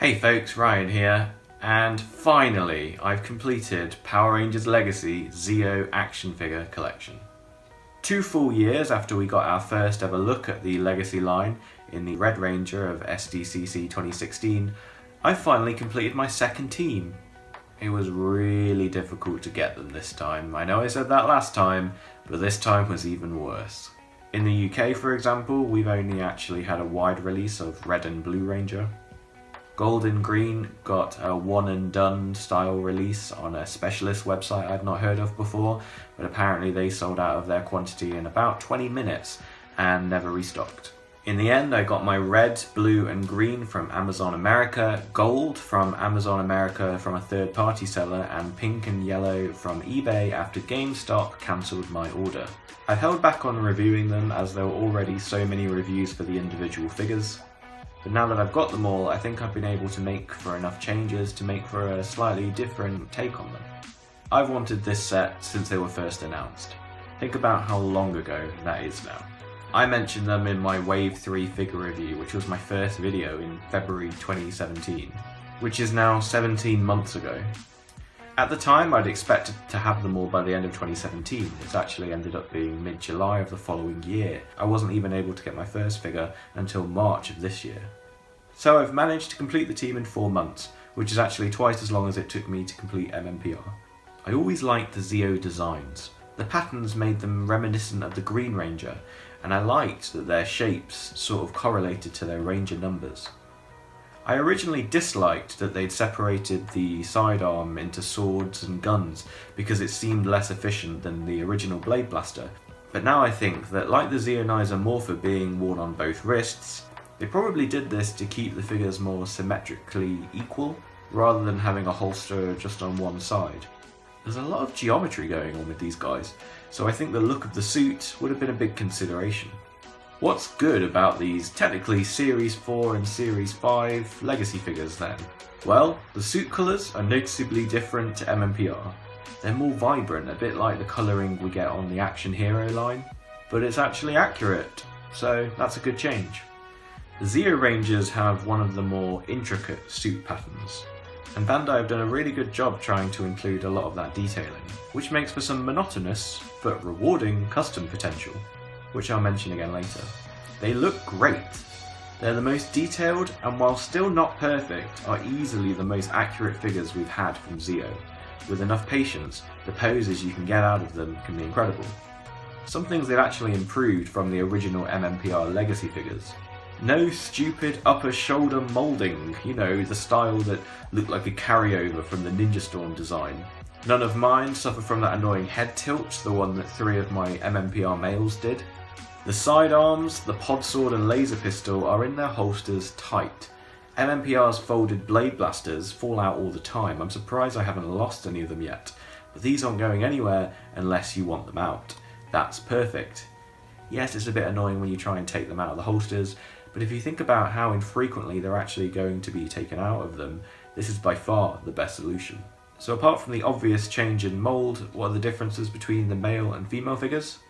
Hey folks, Ryan here, and finally I've completed Power Rangers Legacy Zeo action figure collection. 2 full years after we got our first ever look at the Legacy line in the Red Ranger of SDCC 2016, I finally completed my second team. It was really difficult to get them this time. I know I said that last time, but this time was even worse. In the UK, for example, we've only actually had a wide release of Red and Blue Ranger. Gold and Green got a one and done style release on a specialist website I'd not heard of before, but apparently they sold out of their quantity in about 20 minutes and never restocked. In the end, I got my Red, Blue and Green from Amazon America, Gold from Amazon America from a third-party seller, and Pink and Yellow from eBay after Gamestop cancelled my order. I held back on reviewing them as there were already so many reviews for the individual figures. But now that I've got them all, I think I've been able to make for enough changes to make for a slightly different take on them. I've wanted this set since they were first announced. Think about how long ago that is now. I mentioned them in my Wave 3 figure review, which was my first video in February 2017, which is now 17 months ago. At the time, I'd expected to have them all by the end of 2017. It's actually ended up being mid-July of the following year. I wasn't even able to get my first figure until March of this year. So I've managed to complete the team in 4 months, which is actually twice as long as it took me to complete MMPR. I always liked the Zeo designs. The patterns made them reminiscent of the Green Ranger, and I liked that their shapes sort of correlated to their Ranger numbers. I originally disliked that they'd separated the sidearm into swords and guns because it seemed less efficient than the original Blade Blaster, but now I think that, like the Zeonizer Morpher being worn on both wrists, they probably did this to keep the figures more symmetrically equal rather than having a holster just on one side. There's a lot of geometry going on with these guys, so I think the look of the suit would have been a big consideration. What's good about these technically Series 4 and Series 5 Legacy figures then? Well, the suit colours are noticeably different to MMPR. They're more vibrant, a bit like the colouring we get on the Action Hero line, but it's actually accurate, so that's a good change. The Zeo Rangers have one of the more intricate suit patterns, and Bandai have done a really good job trying to include a lot of that detailing, which makes for some monotonous but rewarding custom potential, which I'll mention again later. They look great. They're the most detailed, and while still not perfect, are easily the most accurate figures we've had from Zeo. With enough patience, the poses you can get out of them can be incredible. Some things they've actually improved from the original MMPR Legacy figures. No stupid upper shoulder moulding, you know, the style that looked like a carryover from the Ninja Storm design. None of mine suffer from that annoying head tilt, the one that 3 of my MMPR males did. The sidearms, the pod sword and laser pistol are in their holsters tight. MMPR's folded blade blasters fall out all the time. I'm surprised I haven't lost any of them yet, but these aren't going anywhere unless you want them out. That's perfect. Yes, it's a bit annoying when you try and take them out of the holsters, but if you think about how infrequently they're actually going to be taken out of them, this is by far the best solution. So apart from the obvious change in mould, what are the differences between the male and female figures?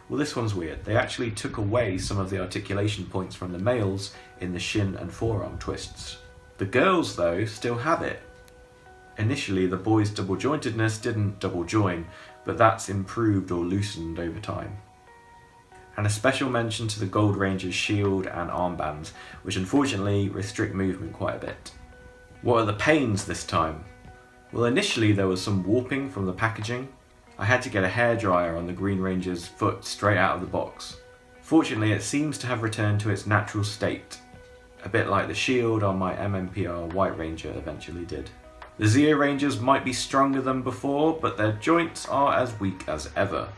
Well, this one's weird. They actually took away some of the articulation points from the males in the shin and forearm twists. The girls, though, still have it. Initially, the boys' double jointedness didn't double join, but that's improved or loosened over time. And a special mention to the Gold Ranger's shield and armbands, which unfortunately restrict movement quite a bit. What are the pains this time? Well, initially there was some warping from the packaging. I had to get a hairdryer on the Green Ranger's foot straight out of the box. Fortunately, it seems to have returned to its natural state, a bit like the shield on my MMPR White Ranger eventually did. The Zeo Rangers might be stronger than before, but their joints are as weak as ever.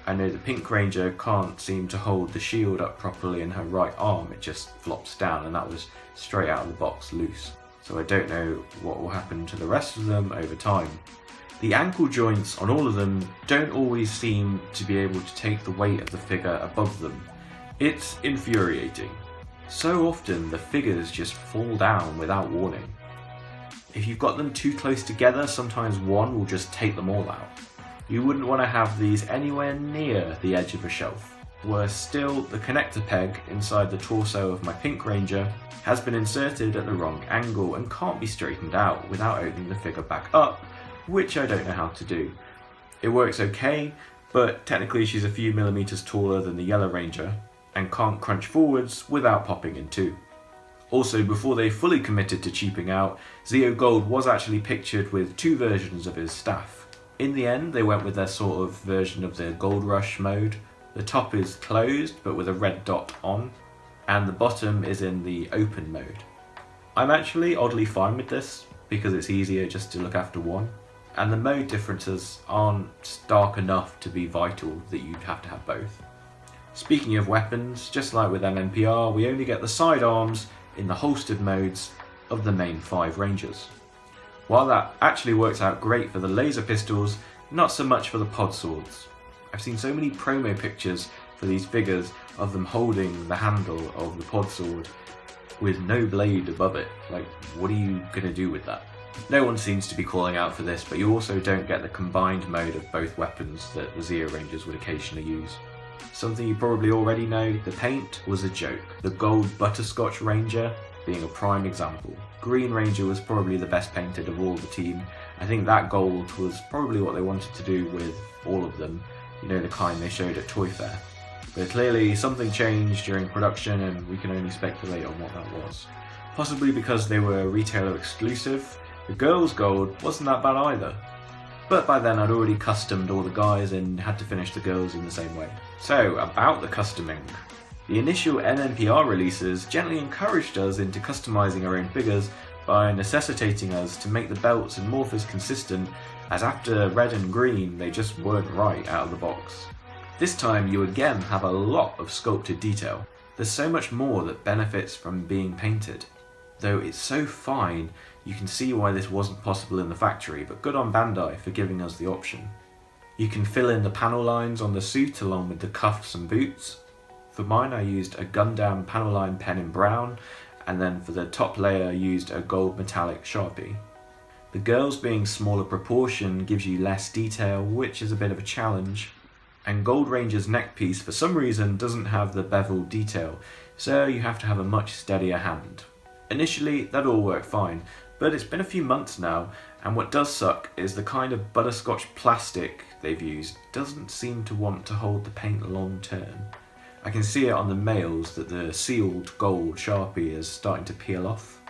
I know the Pink Ranger can't seem to hold the shield up properly in her right arm, it just flops down, and that was straight out of the box loose. So I don't know what will happen to the rest of them over time. The ankle joints on all of them don't always seem to be able to take the weight of the figure above them. It's infuriating. So often the figures just fall down without warning. If you've got them too close together, sometimes one will just take them all out. You wouldn't want to have these anywhere near the edge of a shelf. Worse still, the connector peg inside the torso of my pink ranger has been inserted at the wrong angle and can't be straightened out without opening the figure back up, which I don't know how to do. It works okay, but technically she's a few millimeters taller than the yellow ranger and can't crunch forwards without popping in two. Also, before they fully committed to cheaping out, Zeo Gold was actually pictured with two versions of his staff. In the end, they went with their sort of version of the Gold Rush mode. The top is closed but with a red dot on, and the bottom is in the open mode. I'm actually oddly fine with this because it's easier just to look after one, and the mode differences aren't stark enough to be vital that you'd have to have both. Speaking of weapons, just like with MMPR, we only get the sidearms in the holstered modes of the main 5 rangers. While that actually works out great for the laser pistols, not so much for the pod swords. I've seen so many promo pictures for these figures of them holding the handle of the pod sword with no blade above it. Like, what are you gonna do with that? No one seems to be calling out for this, but you also don't get the combined mode of both weapons that the Zeo Rangers would occasionally use. Something you probably already know, the paint was a joke. The gold butterscotch ranger being a prime example. Green ranger was probably the best painted of all the team. I think that gold was probably what they wanted to do with all of them, you know, the kind they showed at Toy Fair. But clearly something changed during production and we can only speculate on what that was. Possibly because they were retailer exclusive. The girls' gold wasn't that bad either. But by then I'd already customed all the guys and had to finish the girls in the same way. So, about the customing. The initial MMPR releases gently encouraged us into customizing our own figures by necessitating us to make the belts and morphers consistent, as after red and green they just weren't right out of the box. This time you again have a lot of sculpted detail. There's so much more that benefits from being painted. Though it's so fine, you can see why this wasn't possible in the factory, but good on Bandai for giving us the option. You can fill in the panel lines on the suit along with the cuffs and boots. For mine I used a Gundam panel line pen in brown, and then for the top layer I used a gold metallic Sharpie. The girls being smaller proportion gives you less detail, which is a bit of a challenge. And Gold Ranger's neck piece for some reason doesn't have the beveled detail, so you have to have a much steadier hand. Initially that all worked fine, but it's been a few months now, and what does suck is the kind of butterscotch plastic they've used doesn't seem to want to hold the paint long term. I can see it on the males that the sealed gold Sharpie is starting to peel off.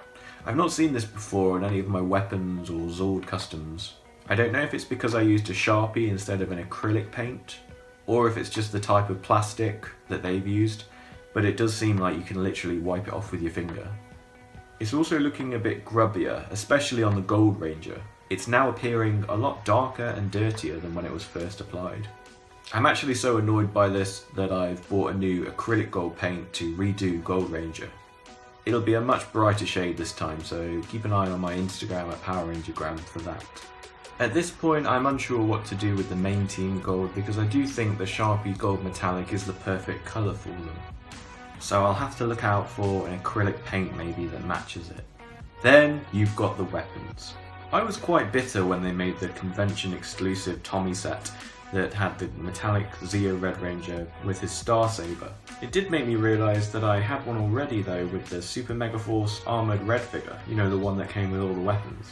I've not seen this before on any of my weapons or Zord customs. I don't know if it's because I used a Sharpie instead of an acrylic paint, or if it's just the type of plastic that they've used, but it does seem like you can literally wipe it off with your finger. It's also looking a bit grubbier, especially on the Gold Ranger. It's now appearing a lot darker and dirtier than when it was first applied. I'm actually so annoyed by this that I've bought a new acrylic gold paint to redo Gold Ranger. It'll be a much brighter shade this time, so keep an eye on my Instagram at PowerRangergram for that. At this point I'm unsure what to do with the main team gold because I do think the Sharpie Gold Metallic is the perfect colour for them. So I'll have to look out for an acrylic paint maybe that matches it. Then you've got the weapons. I was quite bitter when they made the convention exclusive Tommy set that had the metallic Zeo Red Ranger with his Star Saber. It did make me realise that I had one already though with the Super Mega Force armoured red figure, you know, the one that came with all the weapons.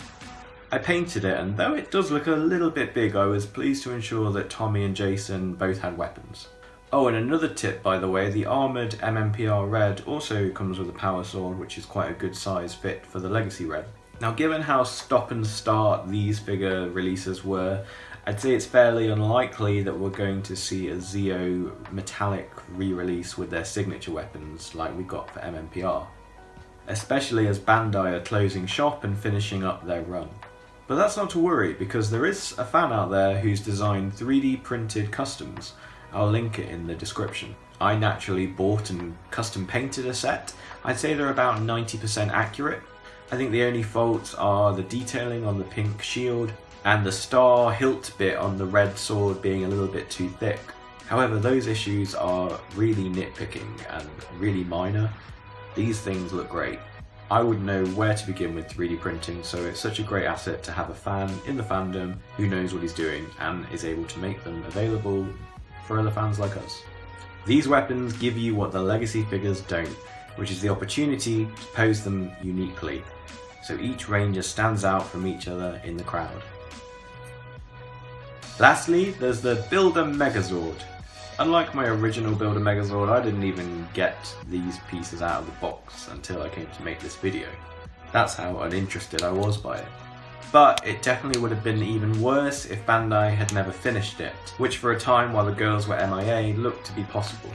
I painted it, and though it does look a little bit big, I was pleased to ensure that Tommy and Jason both had weapons. Oh, and another tip by the way, the armoured MMPR Red also comes with a power sword, which is quite a good size fit for the Legacy Red. Now given how stop and start these figure releases were, I'd say it's fairly unlikely that we're going to see a Zeo Metallic re-release with their signature weapons like we got for MMPR. Especially as Bandai are closing shop and finishing up their run. But that's not to worry, because there is a fan out there who's designed 3D printed customs. I'll link it in the description. I naturally bought and custom painted a set. I'd say they're about 90% accurate. I think the only faults are the detailing on the pink shield and the star hilt bit on the red sword being a little bit too thick. However, those issues are really nitpicking and really minor. These things look great. I wouldn't know where to begin with 3D printing, so it's such a great asset to have a fan in the fandom who knows what he's doing and is able to make them available for other fans like us. These weapons give you what the legacy figures don't, which is the opportunity to pose them uniquely, so each ranger stands out from each other in the crowd. Lastly, there's the Builder Megazord. Unlike my original Builder Megazord, I didn't even get these pieces out of the box until I came to make this video. That's how uninterested I was by it. But it definitely would have been even worse if Bandai had never finished it, which for a time while the girls were MIA looked to be possible.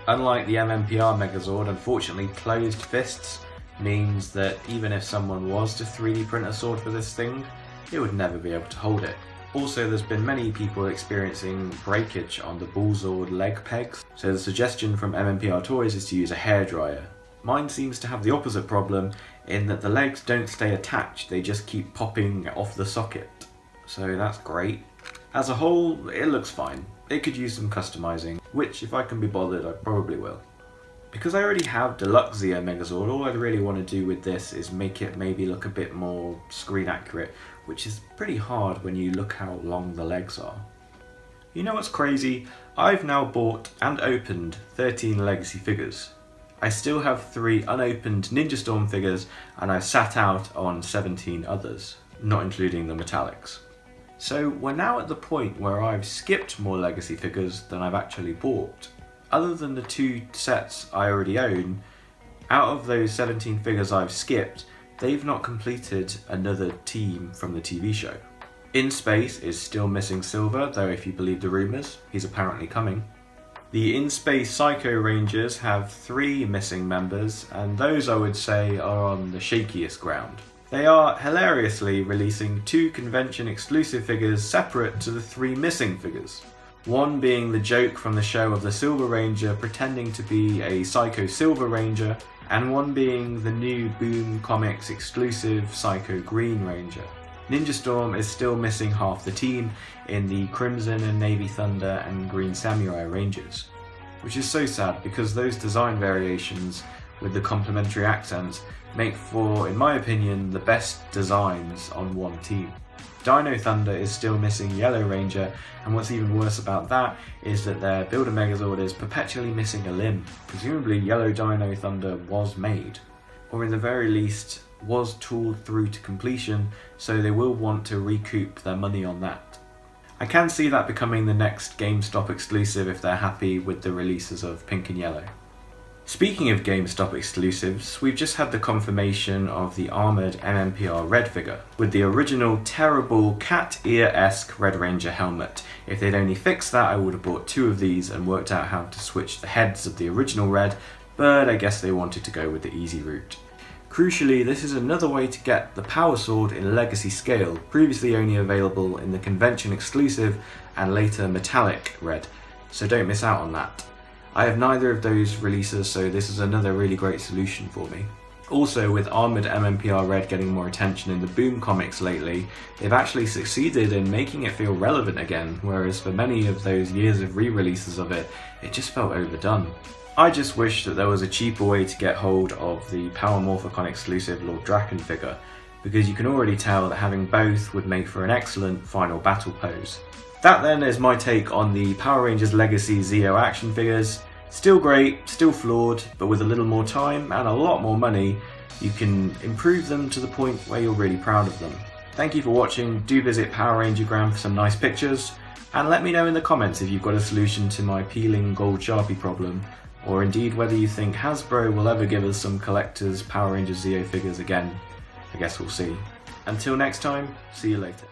Unlike the MMPR Megazord, unfortunately closed fists means that even if someone was to 3D print a sword for this thing, it would never be able to hold it. Also, there's been many people experiencing breakage on the Bullzord leg pegs, so the suggestion from MMPR Toys is to use a hairdryer. Mine seems to have the opposite problem in that the legs don't stay attached, they just keep popping off the socket. So that's great. As a whole, it looks fine. It could use some customizing, which if I can be bothered, I probably will. Because I already have Deluxe Zeo Megazord, all I'd really want to do with this is make it maybe look a bit more screen accurate, which is pretty hard when you look how long the legs are. You know what's crazy? I've now bought and opened 13 legacy figures. I still have 3 unopened Ninja Storm figures, and I've sat out on 17 others, not including the metallics. So we're now at the point where I've skipped more legacy figures than I've actually bought. Other than the 2 sets I already own, out of those 17 figures I've skipped, they've not completed another team from the TV show. In Space is still missing Silver, though if you believe the rumours, he's apparently coming. The In Space Psycho Rangers have 3 missing members, and those I would say are on the shakiest ground. They are hilariously releasing 2 convention exclusive figures separate to the 3 missing figures. One being the joke from the show of the Silver Ranger pretending to be a Psycho Silver Ranger, and one being the new Boom Comics exclusive Psycho Green Ranger. Ninja Storm is still missing half the team in the Crimson and Navy Thunder and Green Samurai Rangers, which is so sad because those design variations with the complementary accents make for, in my opinion, the best designs on one team. Dino Thunder is still missing Yellow Ranger, and what's even worse about that is that their Builder Megazord is perpetually missing a limb. Presumably Yellow Dino Thunder was made, or in the very least was tooled through to completion, so they will want to recoup their money on that. I can see that becoming the next Gamestop exclusive if they're happy with the releases of Pink and Yellow. Speaking of Gamestop exclusives, we've just had the confirmation of the armoured MMPR Red figure, with the original terrible cat ear-esque Red Ranger helmet. If they'd only fixed that, I would have bought 2 of these and worked out how to switch the heads of the original Red, but I guess they wanted to go with the easy route. Crucially, this is another way to get the Power Sword in Legacy scale, previously only available in the convention exclusive and later metallic Red, so don't miss out on that. I have neither of those releases, so this is another really great solution for me. Also, with armoured MMPR Red getting more attention in the Boom comics lately, they've actually succeeded in making it feel relevant again, whereas for many of those years of re-releases of it, it just felt overdone. I just wish that there was a cheaper way to get hold of the Power Morphicon exclusive Lord Draken figure, because you can already tell that having both would make for an excellent final battle pose. That then is my take on the Power Rangers Legacy Zeo action figures. Still great, still flawed, but with a little more time and a lot more money, you can improve them to the point where you're really proud of them. Thank you for watching, do visit Power Rangergram for some nice pictures, and let me know in the comments if you've got a solution to my peeling gold Sharpie problem, or indeed whether you think Hasbro will ever give us some collector's Power Rangers Zeo figures again. I guess we'll see. Until next time, see you later.